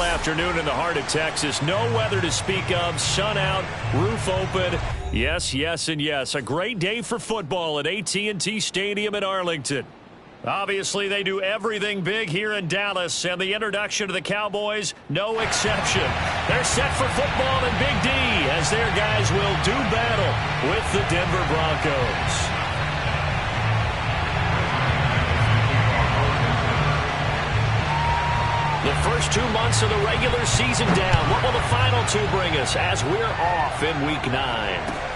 beautiful afternoon in the heart of Texas. No weather to speak of. Sun out, roof open. Yes, yes, and yes. A great day for football at AT&T Stadium in Arlington. Obviously, they do everything big here in Dallas, and the introduction to the Cowboys, no exception. They're set for football in Big D as their guys will do battle with the Denver Broncos. The first 2 months of the regular season down. What will the final two bring us as we're off in Week 9?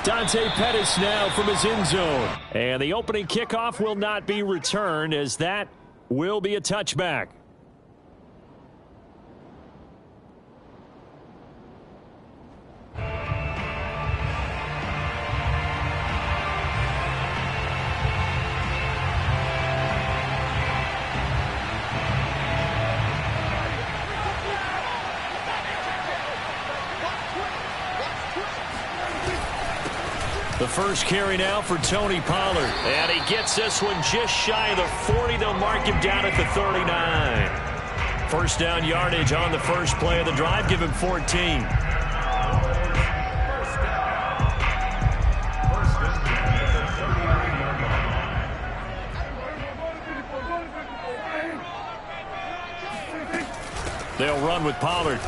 Dante Pettis now from his end zone. And the opening kickoff will not be returned as that will be a touchback. The first carry now for Tony Pollard. And he gets this one just shy of the 40. They'll mark him down at the 39. First down yardage on the first play of the drive. Give him 14. They'll run with Pollard.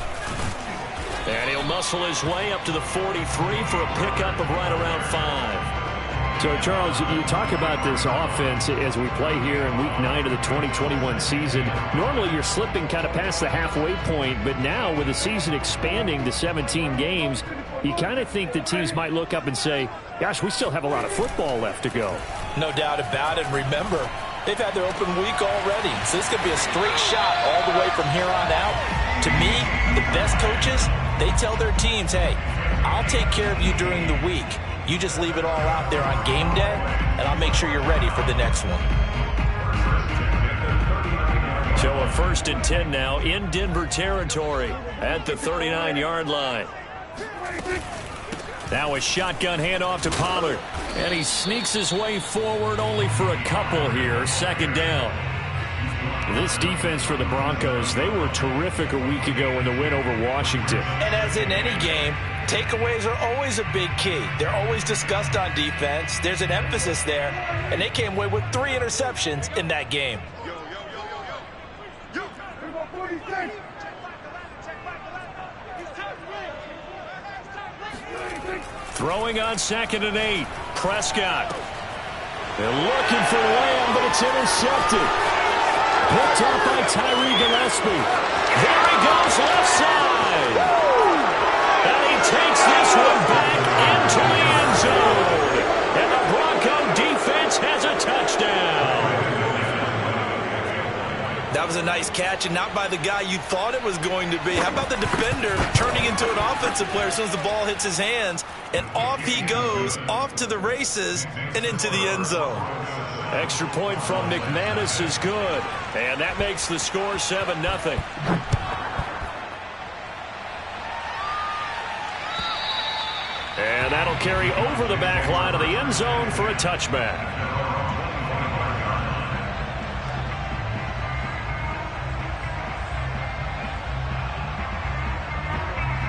And he'll muscle his way up to the 43 for a pickup of right around 5. So, Charles, you talk about this offense as we play here in Week 9 of the 2021 season. Normally, you're slipping kind of past the halfway point, but now with the season expanding to 17 games, you kind of think the teams might look up and say, gosh, we still have a lot of football left to go. No doubt about it. Remember, they've had their open week already, so this could be a straight shot all the way from here on out. To me, the best coaches, they tell their teams, hey, I'll take care of you during the week. You just leave it all out there on game day, and I'll make sure you're ready for the next one. So a 1st and 10 now in Denver territory at the 39-yard line. Now a shotgun handoff to Pollard. And he sneaks his way forward only for a couple here. 2nd down. This defense for the Broncos, they were terrific a week ago in the win over Washington. And as in any game, takeaways are always a big key. They're always discussed on defense. There's an emphasis there, and they came away with 3 interceptions in that game. Throwing on 2nd and 8. Prescott. They're looking for Lamb, but it's intercepted. Picked up by Tyree Gillespie. There he goes, left side. And he takes this one back into the end zone. And the Bronco defense has a touchdown. That was a nice catch, and not by the guy you thought it was going to be. How about the defender turning into an offensive player as soon as the ball hits his hands? And off he goes, off to the races, and into the end zone. Extra point from McManus is good. And that makes the score 7-0. And that'll carry over the back line of the end zone for a touchback.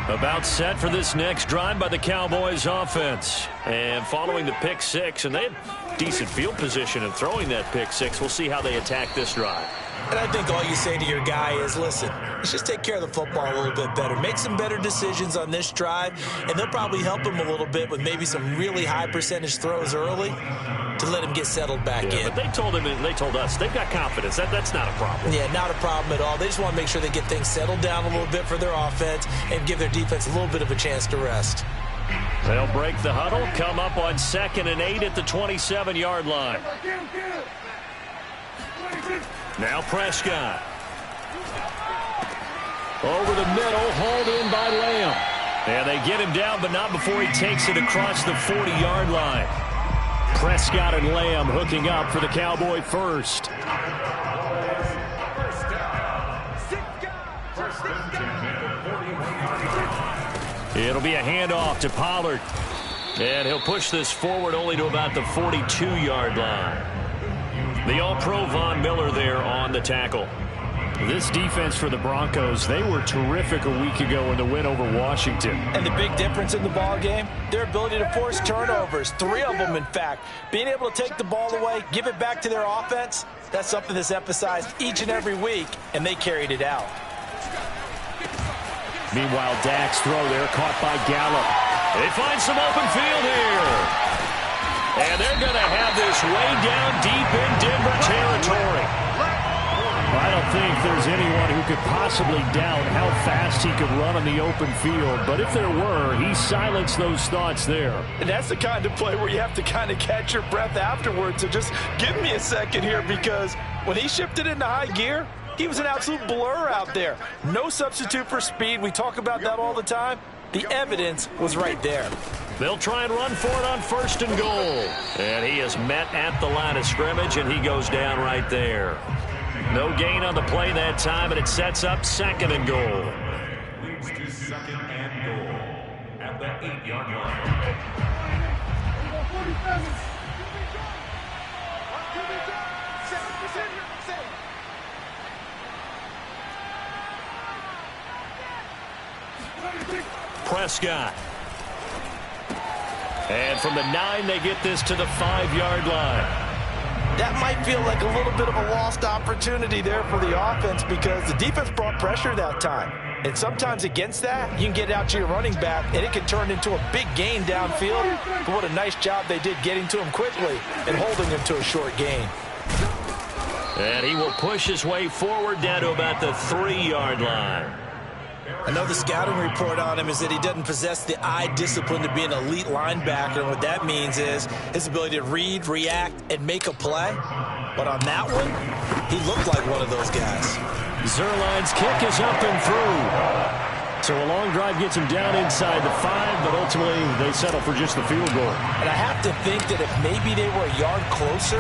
About set for this next drive by the Cowboys offense. And following the pick 6, and they had decent field position in throwing that pick 6. We'll see how they attack this drive. And I think all you say to your guy is, listen, let's just take care of the football a little bit better. Make some better decisions on this drive, and they'll probably help him a little bit with maybe some really high percentage throws early to let him get settled back in. But they told him, and they told us, they've got confidence. That's not a problem. Yeah, not a problem at all. They just want to make sure they get things settled down a little bit for their offense and give their defense a little bit of a chance to rest. They'll break the huddle, come up on 2nd and 8 at the 27-yard line. Now Prescott. Over the middle, hauled in by Lamb. And they get him down, but not before he takes it across the 40-yard line. Prescott and Lamb hooking up for the Cowboy first. It'll be a handoff to Pollard. And he'll push this forward only to about the 42-yard line. The All-Pro Von Miller there on the tackle. This defense for the Broncos, they were terrific a week ago in the win over Washington. And the big difference in the ball game, their ability to force turnovers, 3 of them in fact. Being able to take the ball away, give it back to their offense, that's something that's emphasized each and every week, and they carried it out. Meanwhile, Dak's throw there caught by Gallup. They find some open field here. And they're going to have this way down deep in Denver territory. I don't think there's anyone who could possibly doubt how fast he could run on the open field. But if there were, he silenced those thoughts there. And that's the kind of play where you have to kind of catch your breath afterwards. So just give me a second here, because when he shifted into high gear, he was an absolute blur out there. No substitute for speed. We talk about that all the time. The evidence was right there. They'll try and run for it on 1st and goal. And he is met at the line of scrimmage, and he goes down right there. No gain on the play that time, and it sets up 2nd and goal. Leads to 2nd and goal at the 8-yard line. Prescott. And from the 9, they get this to the 5-yard line. That might feel like a little bit of a lost opportunity there for the offense, because the defense brought pressure that time. And sometimes against that, you can get out to your running back, and it can turn into a big gain downfield. But what a nice job they did getting to him quickly and holding him to a short gain. And he will push his way forward down to about the 3-yard line. I know the scouting report on him is that he doesn't possess the eye discipline to be an elite linebacker. And what that means is his ability to read, react, and make a play. But on that one, he looked like one of those guys. Zuerlein's kick is up and through. So a long drive gets him down inside the 5, but ultimately they settle for just the field goal. And I have to think that if maybe they were a yard closer,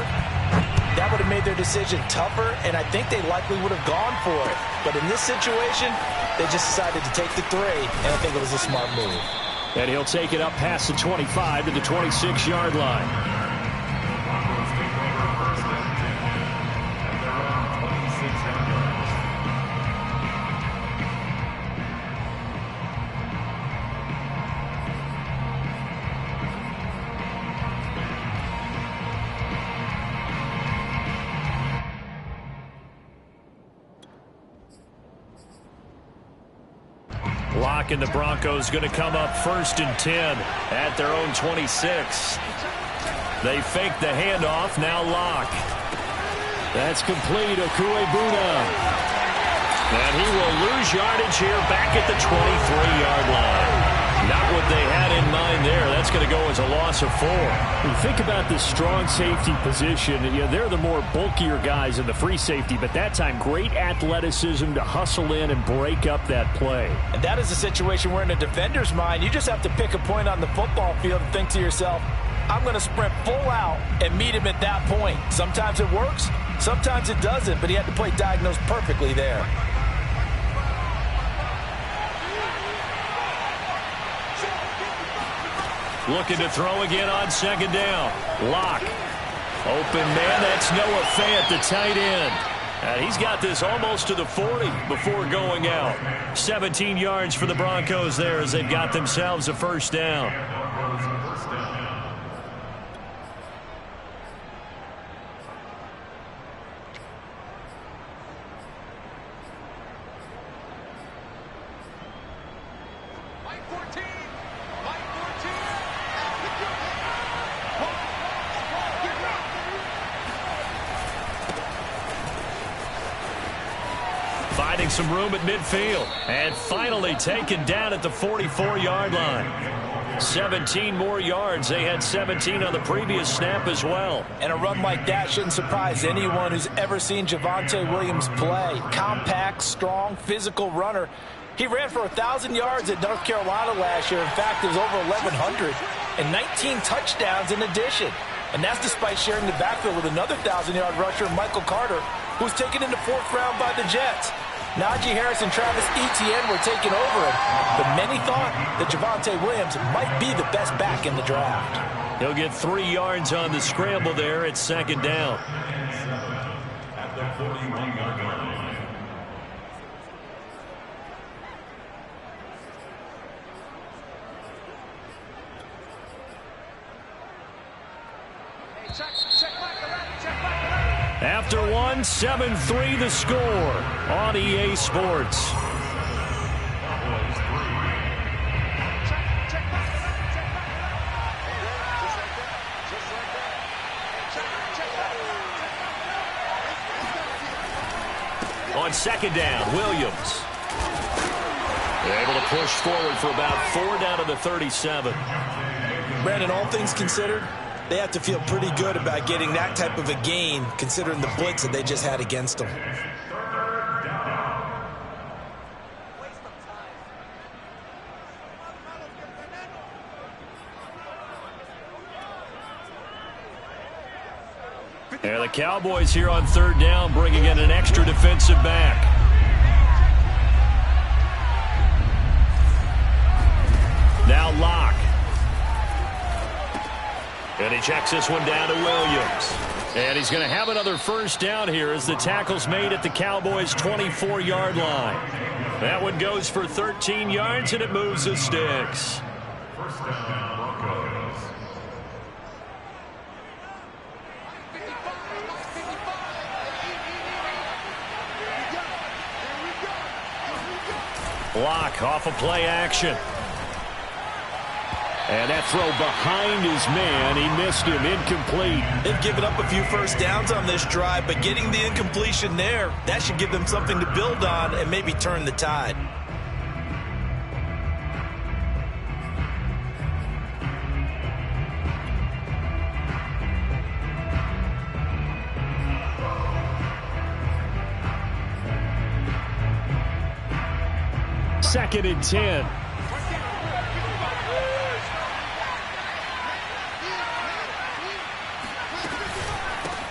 that would have made their decision tougher, and I think they likely would have gone for it. But in this situation, they just decided to take the 3, and I think it was a smart move. And he'll take it up past the 25 to the 26-yard line. Locke and the Broncos going to come up 1st and 10 at their own 26. They fake the handoff. Now Locke. That's complete. Okuebuna. And he will lose yardage here back at the 23-yard line. Not what they had in mind there. That's going to go as a loss of 4. When you think about this strong safety position, they're the more bulkier guys in the free safety, but that time great athleticism to hustle in and break up that play. And that is a situation where in a defender's mind, you just have to pick a point on the football field and think to yourself, I'm going to sprint full out and meet him at that point. Sometimes it works, sometimes it doesn't, but he had to play diagnosed perfectly there. Looking to throw again on 2nd down. Locke. Open man, that's Noah Fant, the tight end. And he's got this almost to the 40 before going out. 17 yards for the Broncos there as they've got themselves a 1st down. Finding some room at midfield. And finally taken down at the 44-yard line. 17 more yards. They had 17 on the previous snap as well. And a run like that shouldn't surprise anyone who's ever seen Javonte Williams play. Compact, strong, physical runner. He ran for 1,000 yards at North Carolina last year. In fact, it was over 1,100. And 19 touchdowns in addition. And that's despite sharing the backfield with another 1,000-yard rusher, Michael Carter, who was taken in the 4th round by the Jets. Najee Harris and Travis Etienne were taking over him, but many thought that Javonte Williams might be the best back in the draft. He'll get 3 yards on the scramble there at 2nd down. At the 41-yard line. After one, 7-3 the score on EA Sports. On second down, Williams. They're able to push forward for about 4 down to the 37. Brandon, all things considered, they have to feel pretty good about getting that type of a gain, considering the blitz that they just had against them. And the Cowboys here on third down, bringing in an extra defensive back. Now Locke. And he checks this one down to Williams. And he's going to have another first down here as the tackle's made at the Cowboys' 24-yard line. That one goes for 13 yards, and it moves the sticks. First down, Broncos. Locke off of play action. And that throw behind his man. He missed him. Incomplete. They've given up a few first downs on this drive, but getting the incompletion there, that should give them something to build on and maybe turn the tide. Second and 10.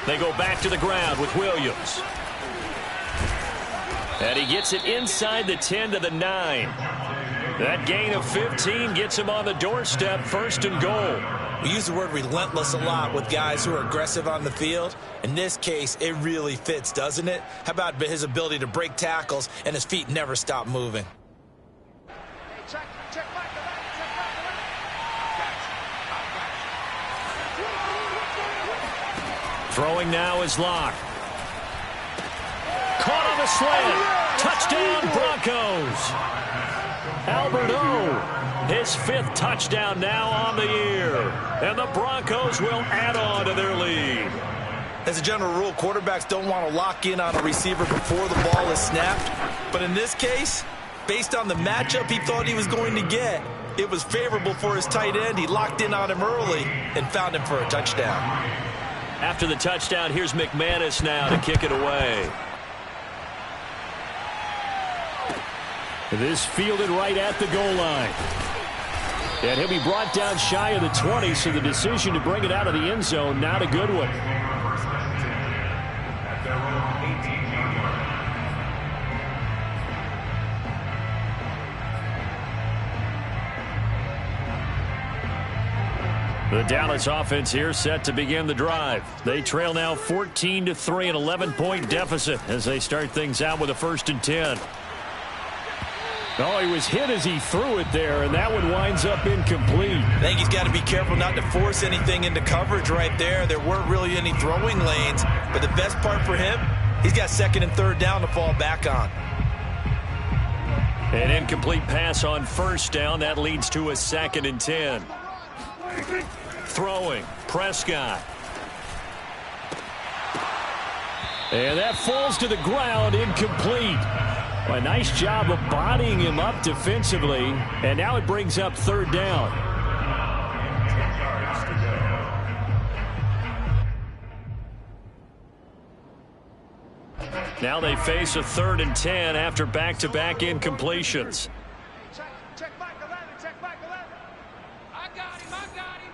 They go back to the ground with Williams. And he gets it inside the 10 to the 9. That gain of 15 gets him on the doorstep, first and goal. We use the word relentless a lot with guys who are aggressive on the field. In this case, it really fits, doesn't it? How about his ability to break tackles and his feet never stop moving? Throwing now is Locke. Caught on the slant. Touchdown, Broncos. Albert O, his 5th touchdown now on the year. And the Broncos will add on to their lead. As a general rule, quarterbacks don't want to lock in on a receiver before the ball is snapped. But in this case, based on the matchup he thought he was going to get, it was favorable for his tight end. He locked in on him early and found him for a touchdown. After the touchdown, here's McManus now to kick it away. This fielded right at the goal line. And he'll be brought down shy of the 20, so the decision to bring it out of the end zone, not a good one. First and 10 at their own 18-yard line. The Dallas offense here set to begin the drive. They trail now 14-3, an 11-point deficit as they start things out with a first and 10. Oh, he was hit as he threw it there, and that one winds up incomplete. I think he's got to be careful not to force anything into coverage right there. There weren't really any throwing lanes, but the best part for him, he's got second and third down to fall back on. An incomplete pass on first down. That leads to a second and 10. Throwing, Prescott. And that falls to the ground, incomplete. A nice job of bodying him up defensively, and now it brings up third down. 10 yards to go. Now they face a third and 10 after back-to-back incompletions. Check back 11, check back 11. I got him, I got him.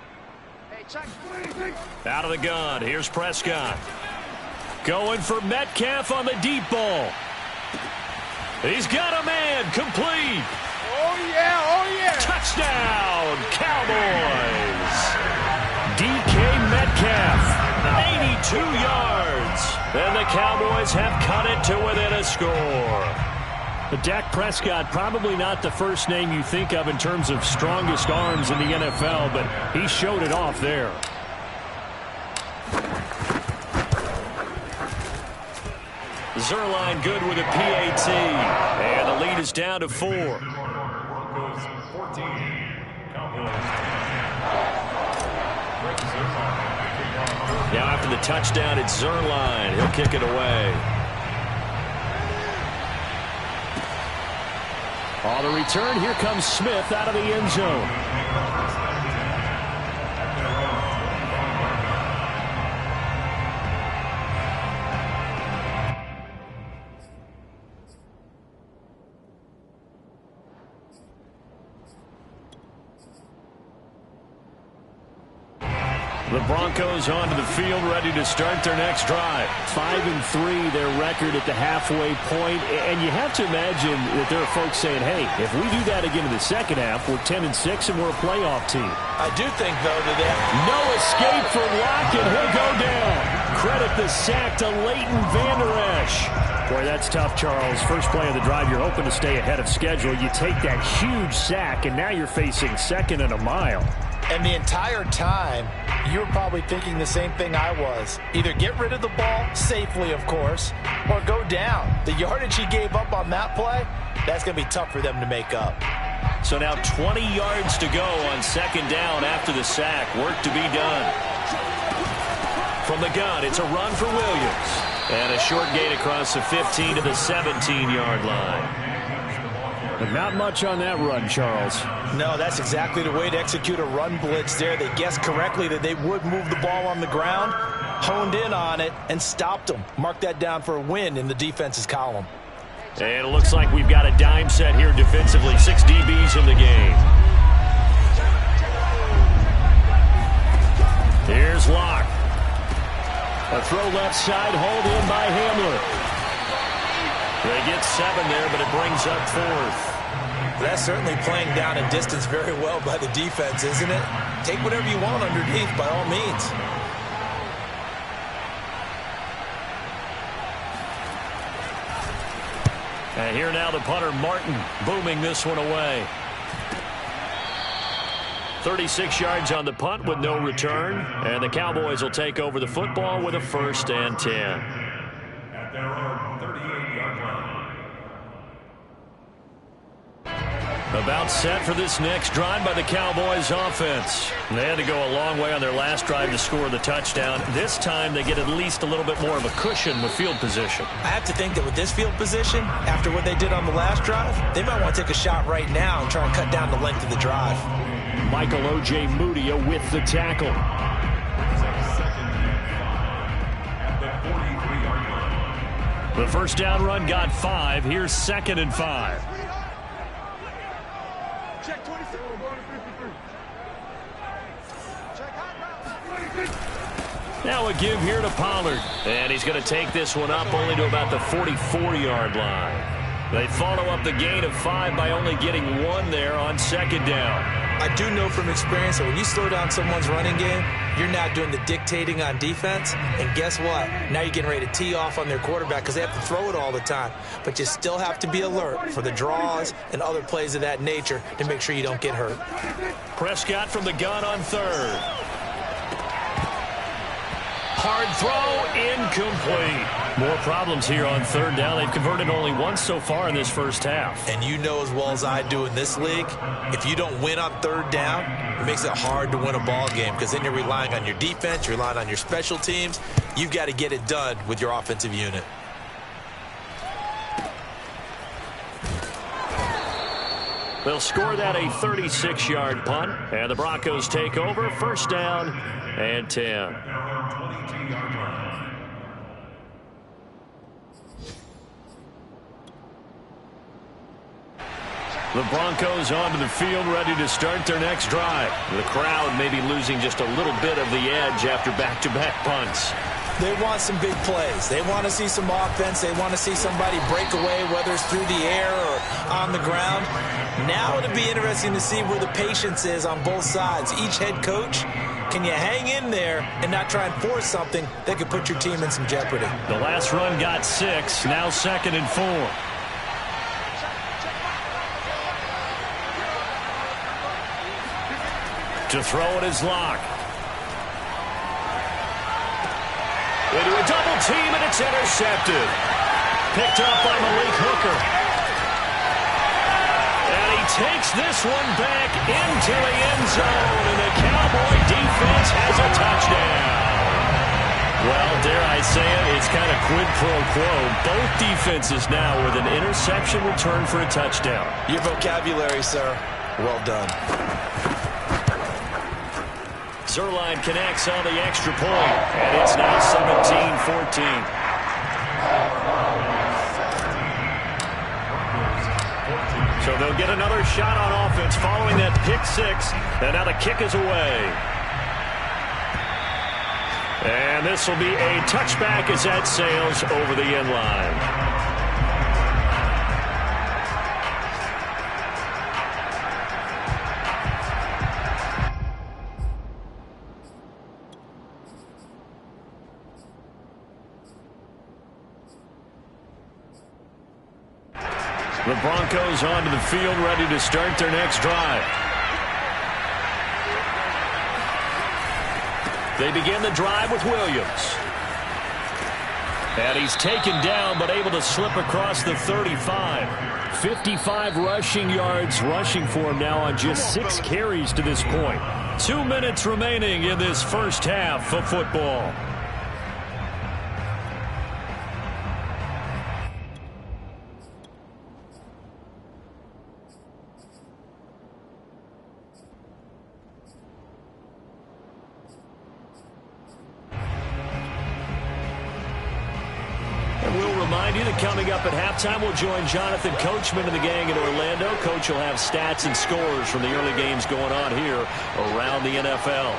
Hey, check. Out of the gun, here's Prescott. Going for Metcalf on the deep ball. He's got a man, complete. Oh, yeah, oh, yeah. Touchdown, Cowboys. DK Metcalf, 82 yards. And the Cowboys have cut it to within a score. But Dak Prescott, probably not the first name you think of in terms of strongest arms in the NFL, but he showed it off there. Zuerlein good with a PAT. And the lead is down to 4. Broncos 14. Cowboys 10. Now after the touchdown, it's Zuerlein. He'll kick it away. On the return, here comes Smith out of the end zone. The Broncos onto the field, ready to start their next drive. 5-3, their record at the halfway point. And you have to imagine that there are folks saying, hey, if we do that again in the second half, we're 10-6 and we're a playoff team. I do think, though, that no escape from Lockett. He'll go down. Credit the sack to Leighton Vander Esch. Boy, that's tough, Charles. First play of the drive, you're hoping to stay ahead of schedule. You take that huge sack, and now you're facing second and a mile. And the entire time, you were probably thinking the same thing I was. Either get rid of the ball, safely of course, or go down. The yardage he gave up on that play, that's going to be tough for them to make up. So now 20 yards to go on second down after the sack. Work to be done. From the gun, it's a run for Williams. And a short gain across the 15 to the 17-yard line. But not much on that run, Charles. No, that's exactly the way to execute a run blitz there. They guessed correctly that they would move the ball on the ground, honed in on it, and stopped them. Mark that down for a win in the defense's column. And it looks like we've got a dime set here defensively. 6 DBs in the game. Here's Locke. A throw left side, hauled in by Hamler. They get 7 there, but it brings up 4th. That's certainly playing down a distance very well by the defense, isn't it? Take whatever you want underneath, by all means. And here now the punter, Martin, booming this one away. 36 yards on the punt with no return. And the Cowboys will take over the football with a 1st and 10. At their own 38-yard line. About set for this next drive by the Cowboys offense. They had to go a long way on their last drive to score the touchdown. This time they get at least a little bit more of a cushion with field position. I have to think that with this field position, after what they did on the last drive, they might want to take a shot right now and try and cut down the length of the drive. Michael O.J. Mudia with the tackle. The first down run got 5. Here's 2nd and 5. Check 26. Now a give here to Pollard. And he's going to take this one up only to about the 44-yard line. They follow up the gain of 5 by only getting 1 there on 2nd down. I do know from experience that when you slow down someone's running game, you're not doing the dictating on defense. And guess what? Now you're getting ready to tee off on their quarterback because they have to throw it all the time. But you still have to be alert for the draws and other plays of that nature to make sure you don't get hurt. Prescott from the gun on 3rd. Hard throw, incomplete. More problems here on 3rd down. They've converted only once so far in this first half. And you know as well as I do in this league, if you don't win on 3rd down, it makes it hard to win a ball game because then you're relying on your defense, you're relying on your special teams. You've got to get it done with your offensive unit. They'll score that a 36-yard punt, and the Broncos take over. 1st down and 10. The Broncos onto the field, ready to start their next drive. The crowd may be losing just a little bit of the edge after back-to-back punts. They want some big plays. They want to see some offense. They want to see somebody break away, whether it's through the air or on the ground. Now it'll be interesting to see where the patience is on both sides. Each head coach, can you hang in there and not try and force something that could put your team in some jeopardy? The last run got 6, now 2nd and 4. To throw it is Locke. Into a double team, and it's intercepted. picked up by Malik Hooker. And he takes this one back into the end zone, and the Cowboy defense has a touchdown. Well, dare I say it, it's kind of quid pro quo. Both defenses now with an interception return for a touchdown. Your vocabulary, sir. Well done. Zuerlein connects on the extra point, and it's now 17-14. So they'll get another shot on offense following that pick six, and now the kick is away. And this will be a touchback as that sails over the end line. The Broncos onto the field, ready to start their next drive. They begin the drive with Williams. And he's taken down, but able to slip across the 35. 55 rushing yards rushing for him now on just 6 carries to this point. 2 minutes remaining in this first half of football. Coming up at halftime, we'll join Jonathan Coachman and the gang in Orlando. Coach will have stats and scores from the early games going on here around the NFL.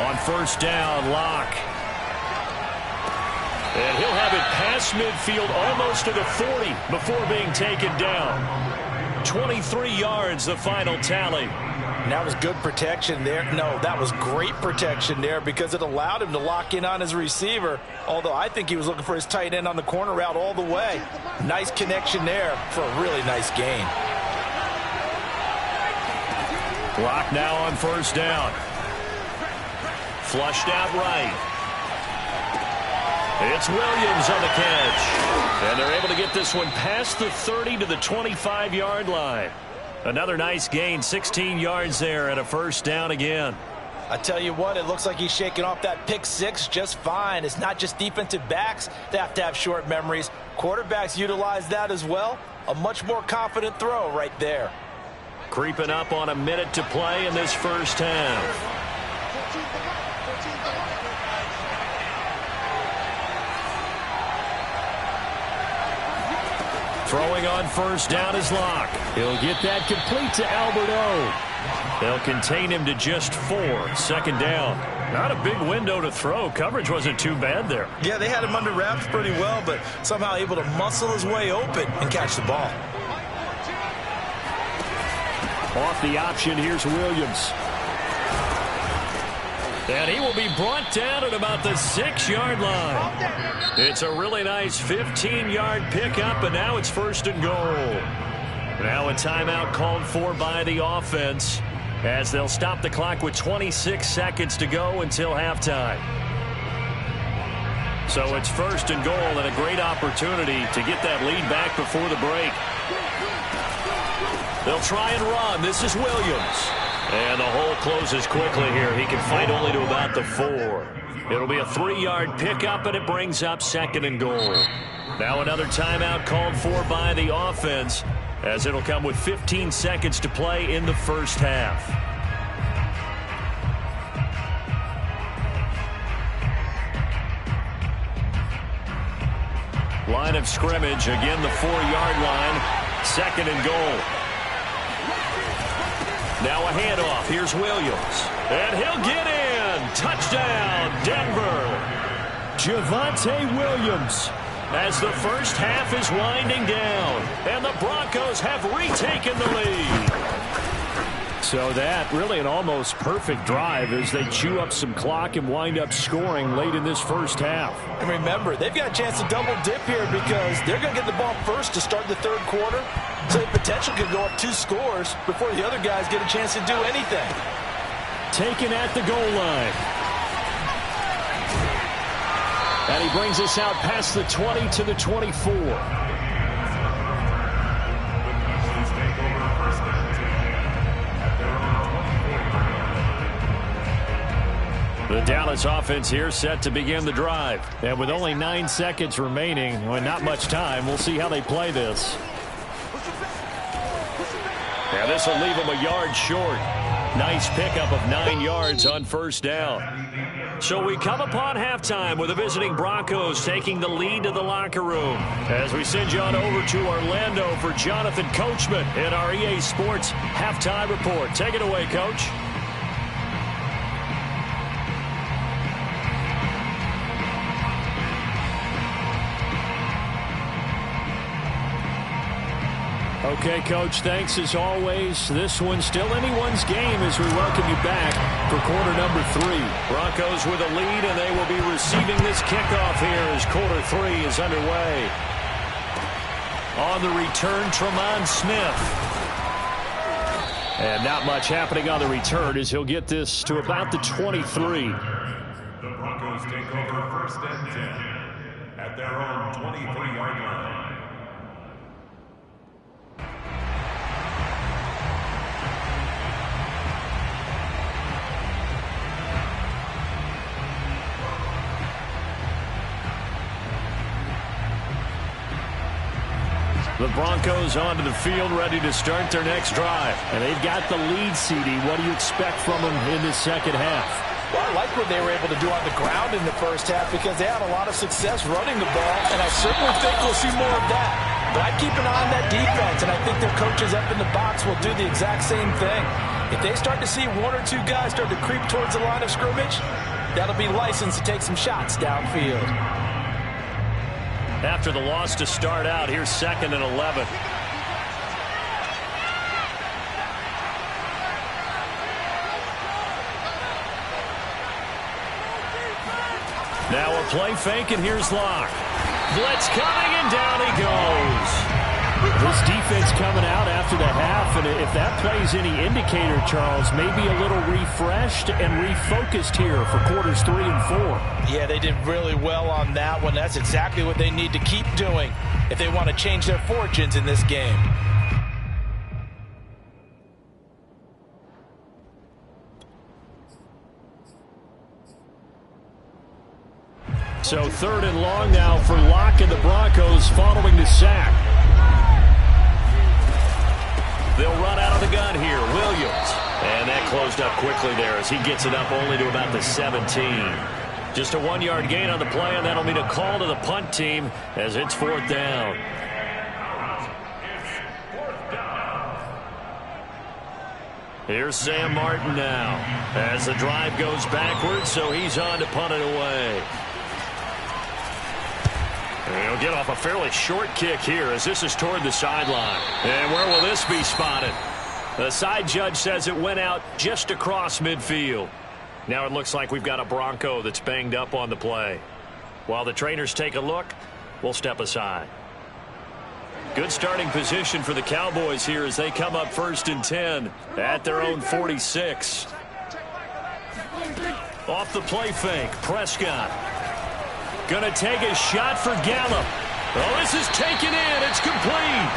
On first down, Locke. And he'll have it past midfield almost to the 40 before being taken down. 23 yards, the final tally. And that was good protection there. No, that was great protection there because it allowed him to lock in on his receiver. Although I think he was looking for his tight end on the corner route all the way. Nice connection there for a really nice gain. Clock now on first down. Flushed out right. It's Williams on the catch. And they're able to get this one past the 30 to the 25-yard line. Another nice gain, 16 yards there, and a first down again. I tell you what, it looks like he's shaking off that pick six just fine. It's not just defensive backs that have to have short memories. Quarterbacks utilize that as well. A much more confident throw right there. Creeping up on a minute to play in this first half. Throwing on first down is Locke. He'll get that complete to Albert O. They'll contain him to just 4. Second down. Not a big window to throw. Coverage wasn't too bad there. Yeah, they had him under wraps pretty well, but somehow able to muscle his way open and catch the ball. Off the option, here's Williams. And he will be brought down at about the 6-yard line. It's a really nice 15-yard pickup, and now it's first and goal. Now a timeout called for by the offense as they'll stop the clock with 26 seconds to go until halftime. So it's first and goal and a great opportunity to get that lead back before the break. They'll try and run. This is Williams. And the hole closes quickly here. He can fight only to about the 4. It'll be a 3-yard pickup, and it brings up second and goal. Now another timeout called for by the offense as it'll come with 15 seconds to play in the first half. Line of scrimmage, again the 4-yard line. Second and goal. Now a handoff. Here's Williams. And he'll get in. Touchdown, Denver. Javonte Williams as the first half is winding down. And the Broncos have retaken the lead. So that really an almost perfect drive as they chew up some clock and wind up scoring late in this first half. And remember, they've got a chance to double dip here because they're going to get the ball first to start the third quarter. So the potential could go up 2 scores before the other guys get a chance to do anything. Taken at the goal line. And he brings us out past the 20 to the 24. The Dallas offense here set to begin the drive. And with only 9 seconds remaining, and not much time, we'll see how they play this. Yeah, this will leave them a yard short. Nice pickup of 9 yards on first down. So we come upon halftime with the visiting Broncos taking the lead to the locker room. As we send you on over to Orlando for Jonathan Coachman in our EA Sports Halftime Report. Take it away, Coach. Okay, Coach, thanks as always. This one's still anyone's game as we welcome you back for quarter number 3. Broncos with a lead, and they will be receiving this kickoff here as quarter 3 is underway. On the return, Tremont Smith. And not much happening on the return as he'll get this to about the 23. The Broncos take over 1st and 10 at their own 23-yard line. The Broncos onto the field, ready to start their next drive. And they've got the lead, CD. What do you expect from them in this second half? Well, I like what they were able to do on the ground in the first half because they had a lot of success running the ball, and I certainly think we'll see more of that. But I keep an eye on that defense, and I think their coaches up in the box will do the exact same thing. If they start to see 1 or 2 guys start to creep towards the line of scrimmage, that'll be licensed to take some shots downfield. After the loss to start out, here's 2nd and 11. Now a play fake, and here's Locke. Blitz coming, and down he goes. This defense coming out after the half, and if that plays any indicator, Charles, maybe a little refreshed and refocused here for quarters 3 and 4. Yeah, they did really well on that one. That's exactly what they need to keep doing if they want to change their fortunes in this game. So 3rd and long now for Locke and the Broncos following the sack. They'll run out of the gun here. Williams. And that closed up quickly there as he gets it up only to about the 17. Just a 1-yard gain on the play, and that'll mean a call to the punt team as it's 4th down. Here's Sam Martin now as the drive goes backwards, so he's on to punt it away. And he'll get off a fairly short kick here as this is toward the sideline. And where will this be spotted? The side judge says it went out just across midfield. Now it looks like we've got a Bronco that's banged up on the play. While the trainers take a look, we'll step aside. Good starting position for the Cowboys here as they come up 1st and 10 at their own 46. Off the play fake, Prescott. Gonna take a shot for Gallup. Oh, this is taken in. It's complete.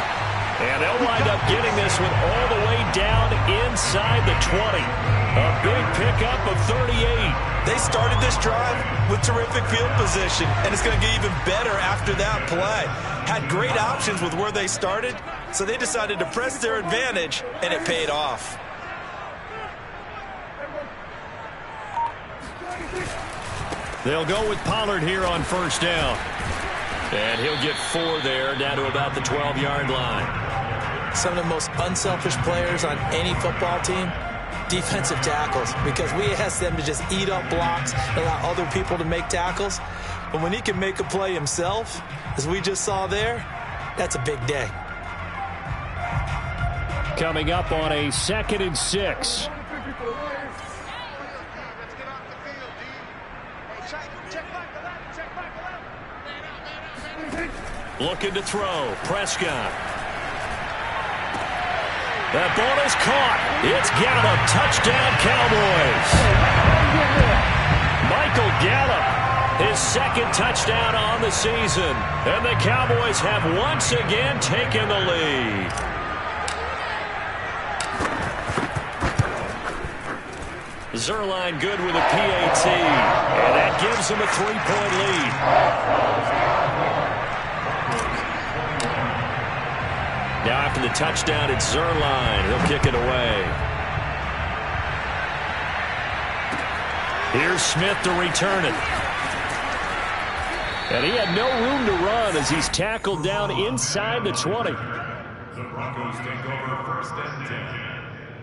And they'll wind up getting this one all the way down inside the 20. A big pickup of 38. They started this drive with terrific field position, and it's going to get even better after that play. Had great options with where they started, so they decided to press their advantage, and it paid off. They'll go with Pollard here on 1st down. And he'll get 4 there, down to about the 12-yard line. Some of the most unselfish players on any football team, defensive tackles, because we ask them to just eat up blocks, allow other people to make tackles. But when he can make a play himself, as we just saw there, that's a big day. Coming up on a 2nd and 6. Looking to throw. Prescott. That ball is caught. It's Gallup. Touchdown, Cowboys. Michael Gallup His second touchdown on the season. And the Cowboys have once again taken the lead. Zuerlein good with a PAT. And that gives him a 3-point lead. Now after the touchdown, it's Zuerlein. He'll kick it away. Here's Smith to return it. And he had no room to run as he's tackled down inside the 20. The Broncos take over first and 10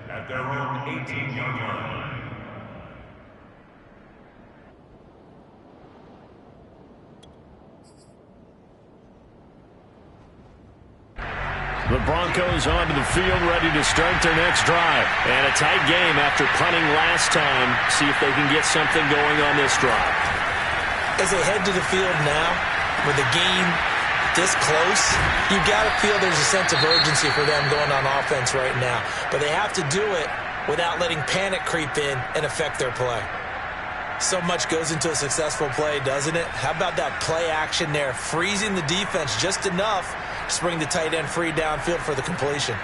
at their own 18-yard line. The Broncos onto the field, ready to start their next drive. And a tight game after punting last time. See if they can get something going on this drive. As they head to the field now, with the game this close, you've got to feel there's a sense of urgency for them going on offense right now. But they have to do it without letting panic creep in and affect their play. So much goes into a successful play, doesn't it? How about that play action there, freezing the defense just enough to bring the tight end free downfield for the completion.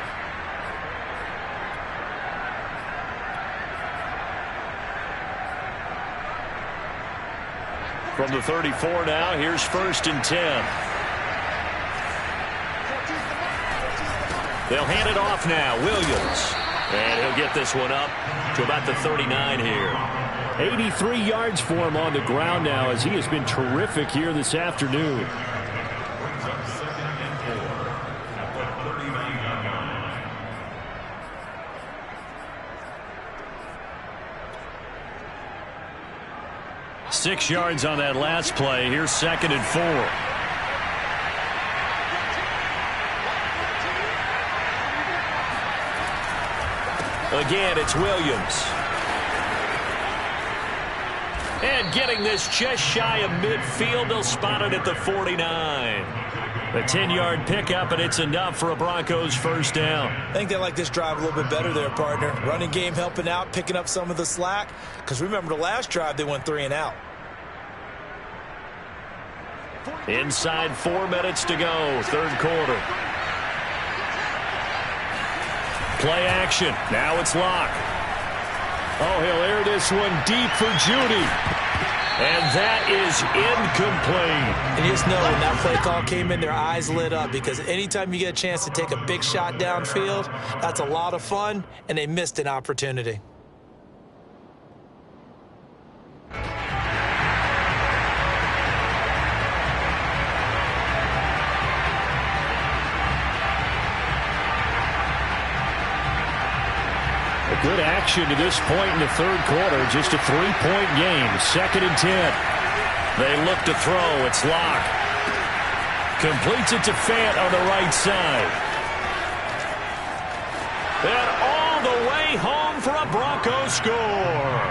From the 34 now, here's first and 10. They'll hand it off now. Williams. And he'll get this one up to about the 39 here. 83 yards for him on the ground now as he has been terrific here this afternoon. Brings up second and 4 at the 39-yard line. Six yards on that last play. Here's second and 4. Again, it's Williams. And getting this just shy of midfield, they'll spot it at the 49. A 10-yard pickup, and it's enough for a Broncos first down. I think they like this drive a little bit better there, partner. Running game helping out, picking up some of the slack. Because remember the last drive, they went 3 and out. Inside 4 minutes to go, third quarter. Play action. Now it's Locke. Oh, he'll air this one deep for Judy. And that is incomplete. And you just know when that play call came in, their eyes lit up. Because anytime you get a chance to take a big shot downfield, that's a lot of fun, and they missed an opportunity. Good action to this point in the third quarter. Just a 3-point game. Second and 10. They look to throw. It's Locke. Completes it to Fant on the right side. And all the way home for a Broncos score.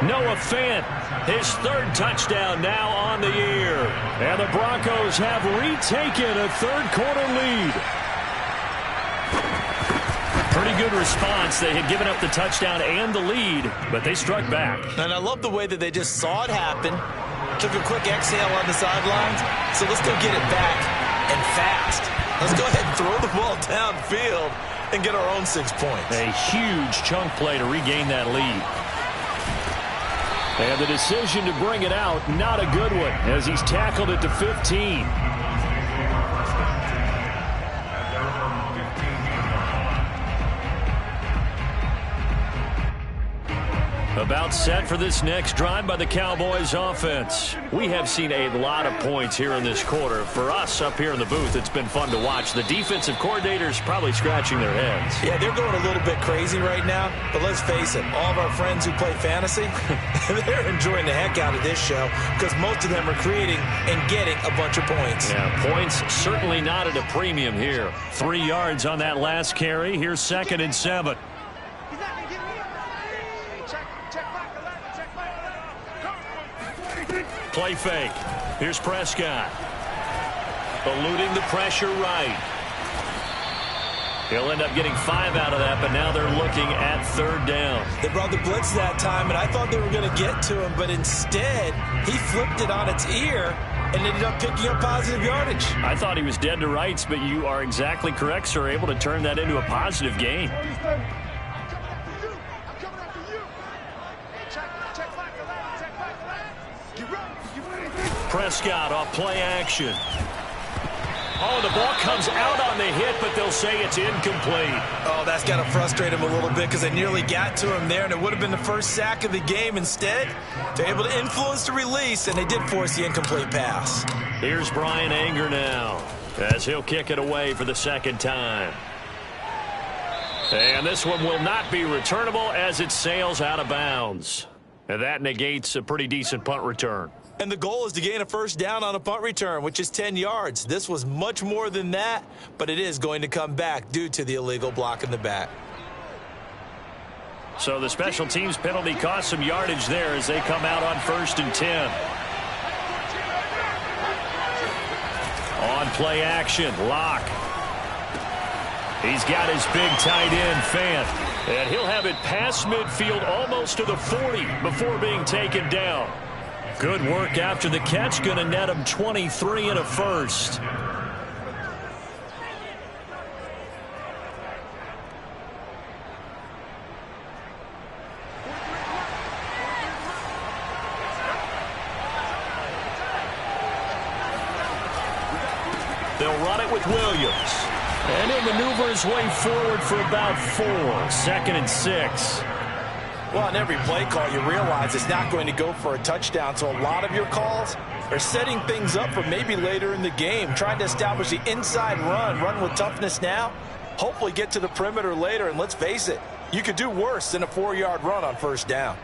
Noah Fant, his third touchdown now on the year. And the Broncos have retaken a third quarter lead. Pretty good response. They had given up the touchdown and the lead, but they struck back. And I love the way that they just saw it happen, took a quick exhale on the sidelines. So let's go get it back and fast. Let's go ahead and throw the ball downfield and get our own 6 points. A huge chunk play to regain that lead. And the decision to bring it out, not a good one, as he's tackled it to 15. About set for this next drive by the Cowboys offense. We have seen a lot of points here in this quarter. For us up here in the booth, it's been fun to watch. The defensive coordinators probably scratching their heads. Yeah, they're going a little bit crazy right now. But let's face it, all of our friends who play fantasy, they're enjoying the heck out of this show because most of them are creating and getting a bunch of points. Yeah, points certainly not at a premium here. 3 yards on that last carry. Here's second and 7. Play fake. Here's Prescott. Eluding the pressure right. He'll end up getting 5 out of that, but now they're looking at 3rd down. They brought the blitz that time, and I thought they were going to get to him, but instead he flipped it on its ear and ended up picking up positive yardage. I thought he was dead to rights, but you are exactly correct, sir. Able to turn that into a positive gain. Prescott off play action. Oh, the ball comes out on the hit, but they'll say it's incomplete. Oh, that's got to frustrate him a little bit because they nearly got to him there, and it would have been the first sack of the game. Instead, they're able to influence the release, and they did force the incomplete pass. Here's Brian Anger now as he'll kick it away for the 2nd time. And this one will not be returnable as it sails out of bounds. And that negates a pretty decent punt return. And the goal is to gain a 1st down on a punt return, which is 10 yards. This was much more than that, but it is going to come back due to the illegal block in the back. So the special teams penalty cost some yardage there as they come out on 1st and 10. On play action, Locke. He's got his big tight end, Fant. And he'll have it past midfield almost to the 40 before being taken down. Good work after the catch. Going to net him 23 and a 1st. They'll run it with Williams. And he'll maneuver his way forward for about 4. 2nd and 6. Well, on every play call, you realize it's not going to go for a touchdown. So a lot of your calls are setting things up for maybe later in the game, trying to establish the inside run with toughness now, hopefully get to the perimeter later. And let's face it, you could do worse than a 4-yard run on 1st down.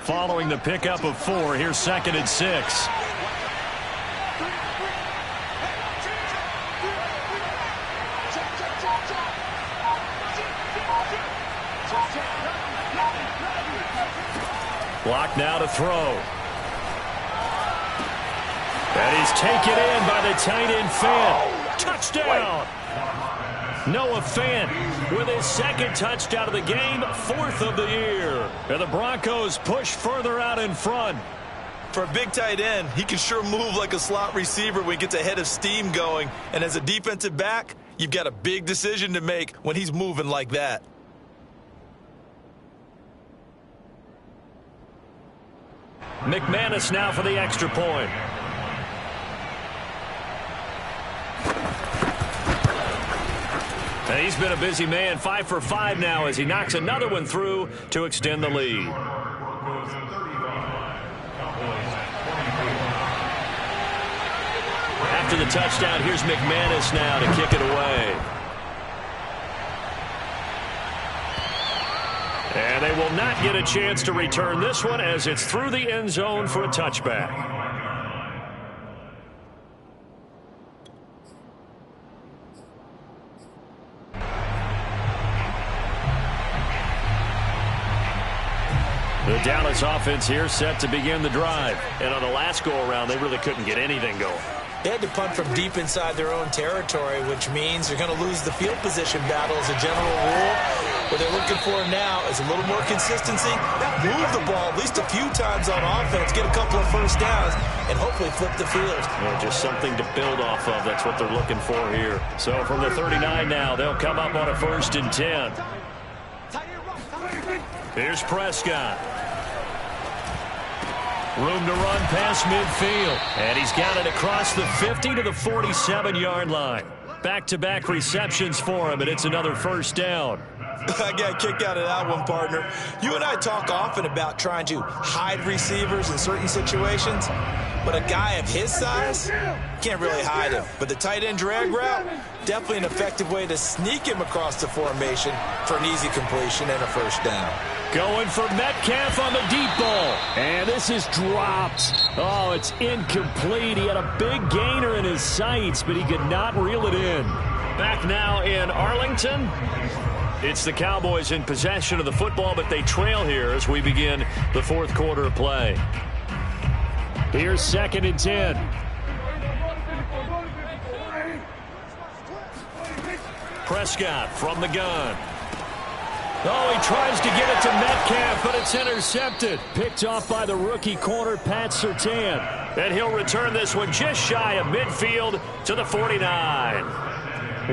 Following the pickup of 4, here's 2nd and 6. Block now to throw. And he's taken in by the tight end Fant. Touchdown! Noah Fant with his 2nd touchdown of the game, 4th of the year. And the Broncos push further out in front. For a big tight end, he can sure move like a slot receiver when he gets a head of steam going. And as a defensive back, you've got a big decision to make when he's moving like that. McManus now for the extra point. And he's been a busy man, 5 for 5 now as he knocks another one through to extend the lead. After the touchdown, here's McManus now to kick it away. And they will not get a chance to return this one as it's through the end zone for a touchback. The Dallas offense here set to begin the drive. And on the last go-around, they really couldn't get anything going. They had to punt from deep inside their own territory, which means they're going to lose the field position battle as a general rule. What they're looking for now is a little more consistency, move the ball at least a few times on offense, get a couple of 1st downs, and hopefully flip the field. Well, just something to build off of. That's what they're looking for here. So from the 39 now, they'll come up on a 1st and 10. Here's Prescott. Room to run past midfield. And he's got it across the 50 to the 47-yard line. Back-to-back receptions for him, and it's another 1st down. I got kicked out of that one, partner. You and I talk often about trying to hide receivers in certain situations, but a guy of his size can't really hide him. But the tight end drag route, definitely an effective way to sneak him across the formation for an easy completion and a 1st down. Going for Metcalf on the deep ball. And this is dropped. Oh, it's incomplete. He had a big gainer in his sights, but he could not reel it in. Back now in Arlington. It's the Cowboys in possession of the football, but they trail here as we begin the fourth quarter of play. Here's 2nd and 10. Prescott from the gun. Oh, he tries to get it to Metcalf, but it's intercepted. Picked off by the rookie corner, Pat Surtain. And he'll return this one just shy of midfield to the 49.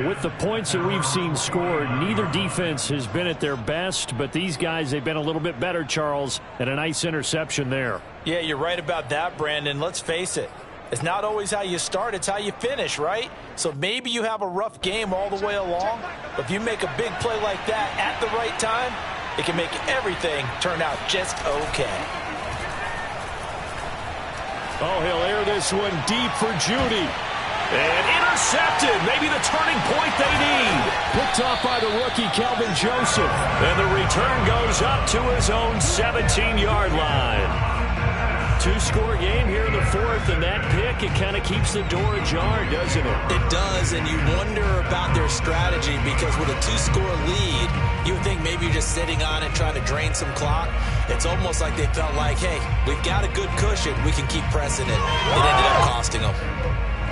With the points that we've seen scored, neither defense has been at their best, but these guys, they've been a little bit better, Charles, and a nice interception there. Yeah, you're right about that, Brandon. Let's face it. It's not always how you start, it's how you finish, right? So maybe you have a rough game all the way along, but if you make a big play like that at the right time, it can make everything turn out just okay. Oh, he'll air this one deep for Judy. And intercepted. Maybe the turning point they need. Picked off by the rookie, Kelvin Joseph. And the return goes up to his own 17-yard line. Two-score game here in the fourth, and that pick, it kind of keeps the door ajar, doesn't it? It does, and you wonder about their strategy because with a two-score lead, you would think maybe you're just sitting on it trying to drain some clock. It's almost like they felt like, hey, we've got a good cushion. We can keep pressing it. It ended up costing them.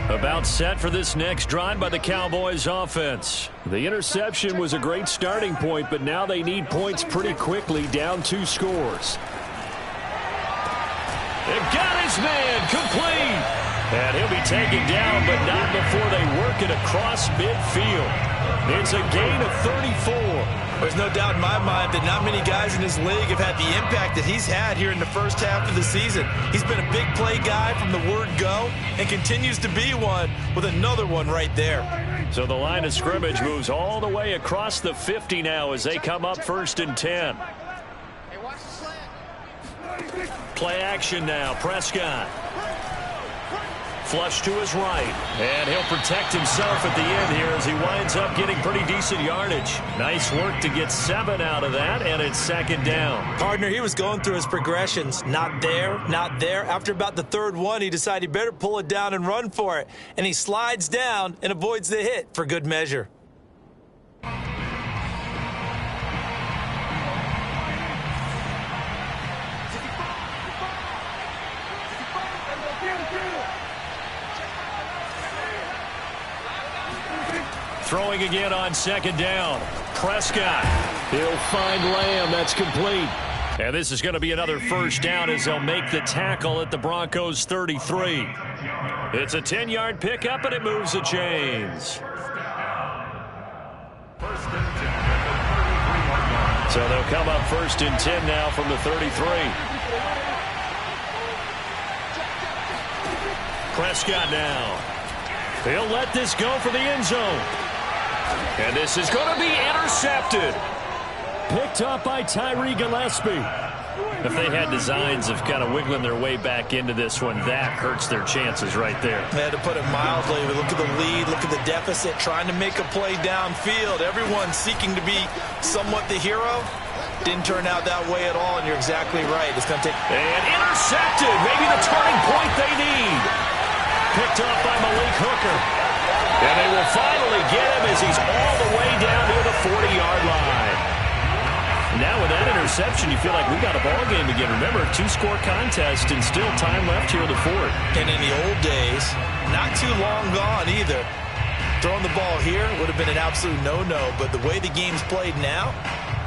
About set for this next drive by the Cowboys offense. The interception was a great starting point, but now they need points pretty quickly, down 2 scores. They've got his man complete. And he'll be taken down, but not before they work it across midfield. It's a gain of 34. There's no doubt in my mind that not many guys in this league have had the impact that he's had here in the first half of the season. He's been a big play guy from the word go and continues to be one with another one right there. So the line of scrimmage moves all the way across the 50 now as they come up 1st and 10. Play action now. Prescott. Flush to his right. And he'll protect himself at the end here as he winds up getting pretty decent yardage. Nice work to get 7 out of that, and it's 2nd down. Partner, he was going through his progressions. Not there, not there. After about the 3rd one, he decided he better pull it down and run for it. And he slides down and avoids the hit for good measure. Throwing again on 2nd down. Prescott. He'll find Lamb. That's complete. And this is going to be another 1st down as they'll make the tackle at the Broncos 33. It's a 10-yard pickup, and it moves the chains. So they'll come up 1st and 10 now from the 33. Prescott now. He'll let this go for the end zone. And this is going to be intercepted. Picked up by Tyree Gillespie. If they had designs of kind of wiggling their way back into this one, that hurts their chances right there. They had to put it mildly. Look at the lead, look at the deficit, trying to make a play downfield. Everyone seeking to be somewhat the hero. Didn't turn out that way at all, and you're exactly right. It's going to take... And intercepted. Maybe the turning point they need. Picked off by Malik Hooker. And they will finally get him as he's all the way down near the 40-yard line. Now with that interception, you feel like we got a ball game again. Remember, 2-score contest and still time left here in the fourth. And in the old days, not too long gone either. Throwing the ball here would have been an absolute no-no, but the way the game's played now,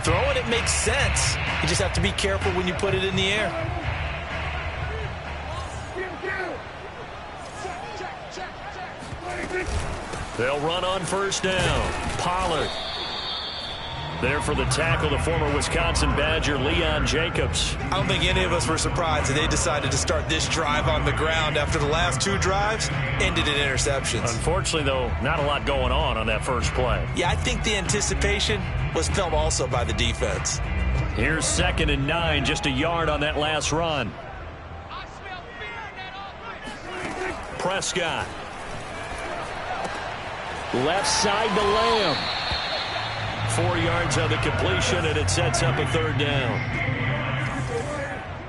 throwing it makes sense. You just have to be careful when you put it in the air. They'll run on 1st down. Pollard. There for the tackle, the former Wisconsin Badger, Leon Jacobs. I don't think any of us were surprised that they decided to start this drive on the ground after the last 2 drives ended in interceptions. Unfortunately, though, not a lot going on that first play. Yeah, I think the anticipation was felt also by the defense. Here's 2nd and 9, just a yard on that last run. Prescott. Left side to Lamb. 4 yards on the completion, and it sets up a 3rd down.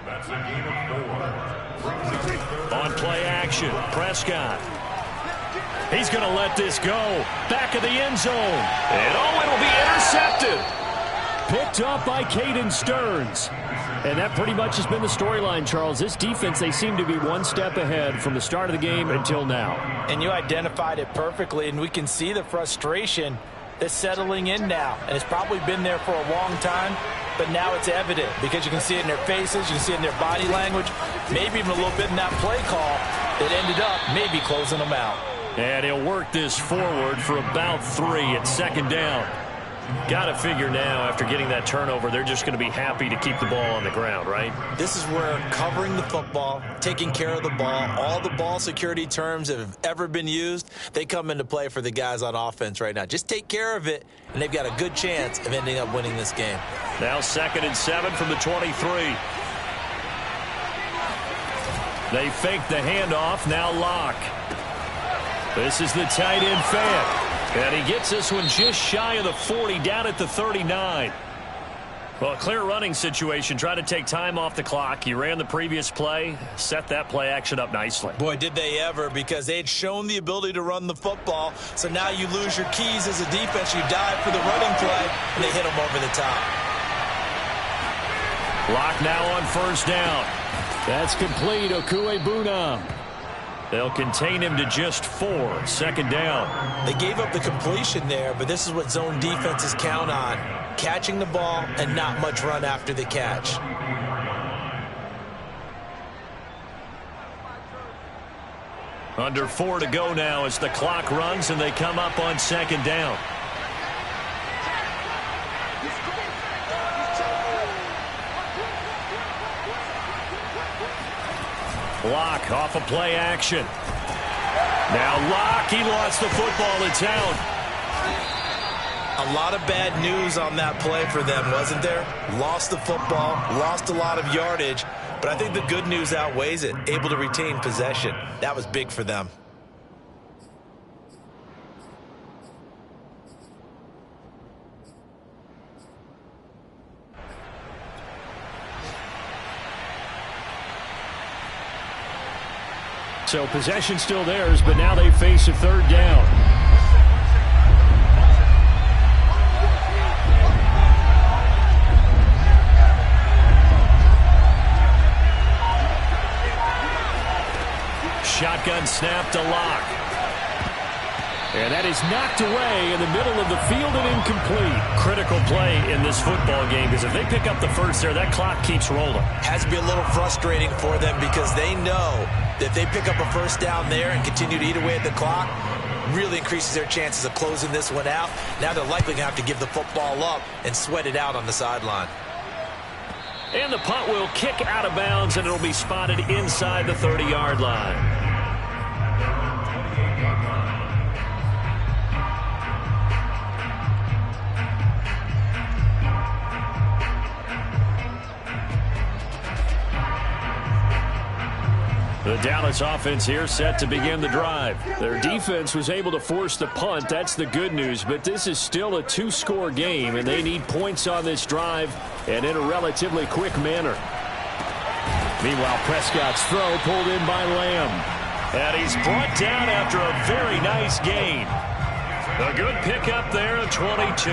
That's a gain of 4. On play action, Prescott. He's going to let this go. Back of the end zone. And it'll be intercepted. Picked up by Caden Stearns. And that pretty much has been the storyline, Charles. This defense, they seem to be one step ahead from the start of the game until now. And you identified it perfectly, and we can see the frustration that's settling in now. And it's probably been there for a long time, but now it's evident because you can see it in their faces, you can see it in their body language, maybe even a little bit in that play call that ended up maybe closing them out. And he'll work this forward for about 3 at second down. Got to figure now, after getting that turnover, they're just going to be happy to keep the ball on the ground, right? This is where covering the football, taking care of the ball, all the ball security terms that have ever been used, they come into play for the guys on offense right now. Just take care of it, and they've got a good chance of ending up winning this game. Now 2nd and 7 from the 23. They fake the handoff. Now Locke. This is the tight end Fant. And he gets this one just shy of the 40, down at the 39. Well, a clear running situation. Try to take time off the clock. He ran the previous play, set that play action up nicely. Boy, did they ever, because they had shown the ability to run the football. So now you lose your keys as a defense. You dive for the running play, and they hit them over the top. Locke now on 1st down. That's complete. Okuegbunam. They'll contain him to just 4. 2nd down. They gave up the completion there, but this is what zone defenses count on. Catching the ball and not much run after the catch. Under 4 to go now as the clock runs and they come up on 2nd down. Locke off of play action. Now Locke, he lost the football. It's out. A lot of bad news on that play for them, wasn't there? Lost the football, lost a lot of yardage, but I think the good news outweighs it. Able to retain possession. That was big for them. So possession still theirs, but now they face a 3rd down. Shotgun snap to Locke. And that is knocked away in the middle of the field and incomplete. Critical play in this football game, because if they pick up the first there, that clock keeps rolling. Has to be a little frustrating for them because they know that if they pick up a 1st down there and continue to eat away at the clock, really increases their chances of closing this one out. Now they're likely going to have to give the football up and sweat it out on the sideline. And the punt will kick out of bounds, and it'll be spotted inside the 30-yard line. The Dallas offense here set to begin the drive. Their defense was able to force the punt. That's the good news. But this is still a 2-score game, and they need points on this drive and in a relatively quick manner. Meanwhile, Prescott's throw pulled in by Lamb. And he's brought down after a very nice gain. A good pickup there at 22.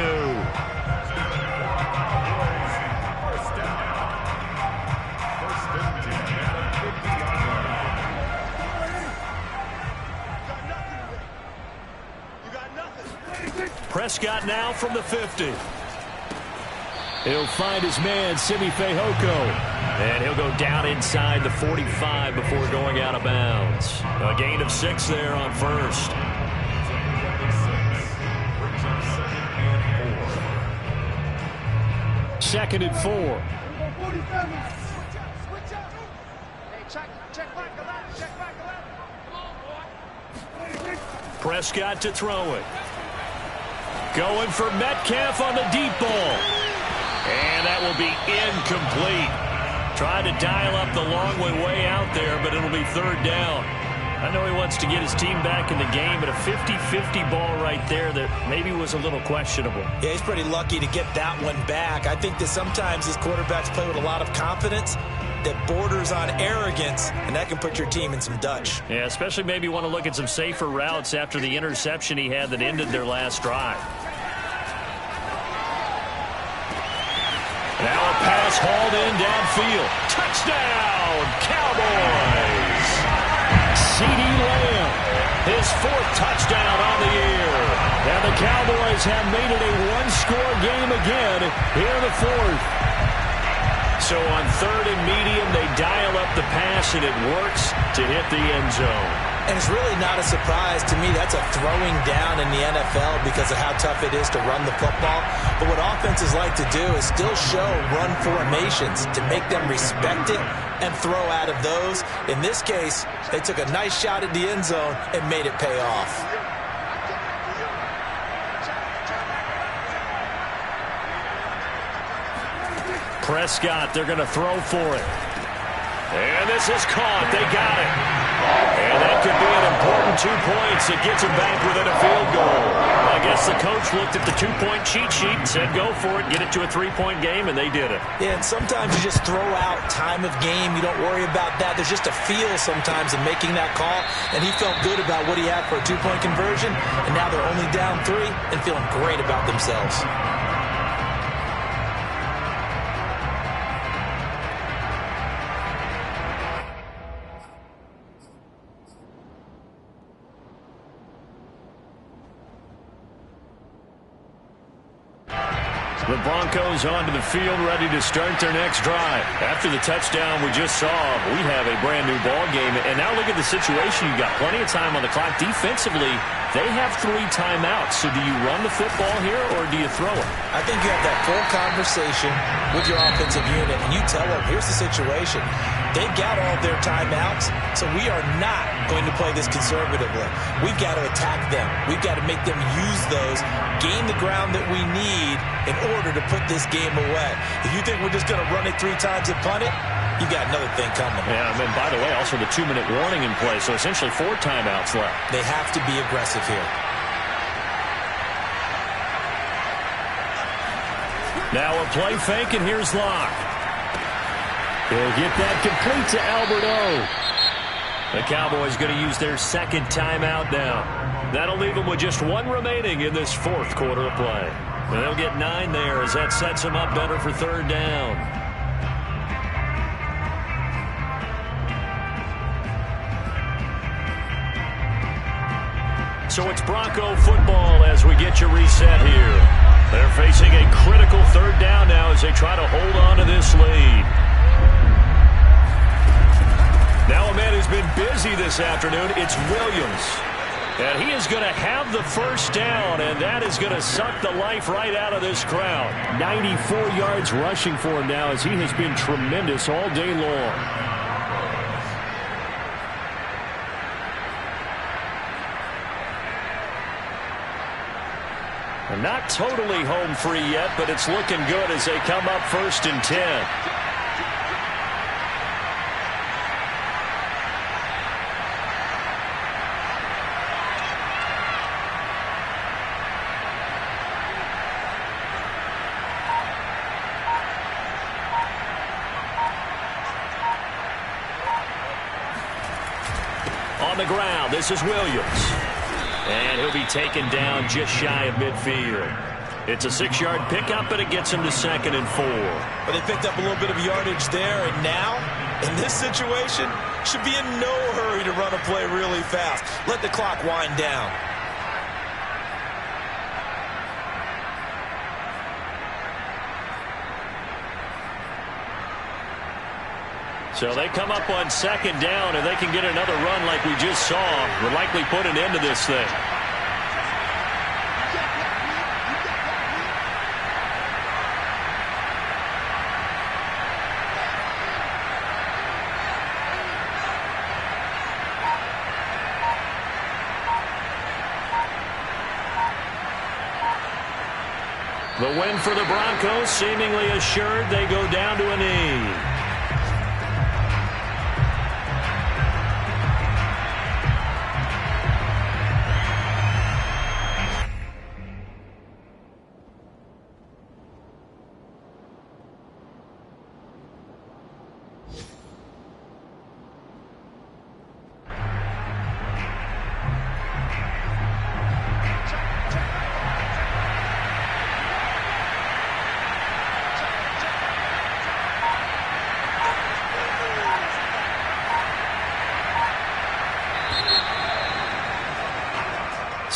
Prescott now from the 50. He'll find his man, Simi Fehoko. And he'll go down inside the 45 before going out of bounds. A gain of 6 there on 1st. Second and 4. Prescott to throw it. Going for Metcalf on the deep ball. And that will be incomplete. Tried to dial up the long way out there, but it'll be 3rd down. I know he wants to get his team back in the game, but a 50-50 ball right there that maybe was a little questionable. Yeah, he's pretty lucky to get that one back. I think that sometimes his quarterbacks play with a lot of confidence, that borders on arrogance, and that can put your team in some Dutch. Yeah, especially maybe want to look at some safer routes after the interception he had that ended their last drive. Now a pass hauled in downfield. Touchdown, Cowboys! CeeDee Lamb, his 4th touchdown on the year. And the Cowboys have made it a one-score game again here in the 4th. So on 3rd and medium, they dial up the pass, and it works to hit the end zone. And it's really not a surprise to me. That's a throwing down in the NFL because of how tough it is to run the football. But what offenses like to do is still show run formations to make them respect it and throw out of those. In this case, they took a nice shot at the end zone and made it pay off. Prescott, they're going to throw for it. And this is caught. They got it. And that could be an important 2 points. It gets them back within a field goal. I guess the coach looked at the 2-point cheat sheet and said, go for it, get it to a 3-point game, and they did it. Yeah, and sometimes you just throw out time of game. You don't worry about that. There's just a feel sometimes in making that call, and he felt good about what he had for a 2-point conversion, and now they're only down 3 and feeling great about themselves. The Broncos onto the field, ready to start their next drive. After the touchdown we just saw, we have a brand new ball game. And now look at the situation. You've got plenty of time on the clock. Defensively, they have 3 timeouts. So do you run the football here or do you throw it? I think you have that full conversation with your offensive unit, and you tell them, here's the situation. They've got all their timeouts, so we are not going to play this conservatively. We've got to attack them. We've got to make them use those, gain the ground that we need in order to put this game away. If you think we're just going to run it 3 times and punt it, you got another thing coming. Yeah, and then, by the way, also the 2-minute warning in play, so essentially 4 timeouts left. They have to be aggressive here. Now a play fake, and here's Locke. He'll get that complete to Albert O. The Cowboys going to use their 2nd timeout now. That'll leave them with just 1 remaining in this 4th quarter of play. And they'll get 9 there as that sets them up better for 3rd down. So it's Bronco football as we get you reset here. They're facing a critical 3rd down now as they try to hold on to this lead. Now a man who's been busy this afternoon, it's Williams. And he is going to have the 1st down, and that is going to suck the life right out of this crowd. 94 yards rushing for him now as he has been tremendous all day long. And not totally home free yet, but it's looking good as they come up 1st and 10. On the ground, this is Williams. And he'll be taken down just shy of midfield. It's a 6-yard pickup, but it gets him to 2nd and 4. But they picked up a little bit of yardage there, and now, in this situation, should be in no hurry to run a play really fast. Let the clock wind down. So they come up on 2nd down, and they can get another run like we just saw. Would likely put an end to this thing. The win for the Broncos seemingly assured. They go down to a knee.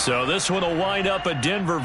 So this one will wind up a Denver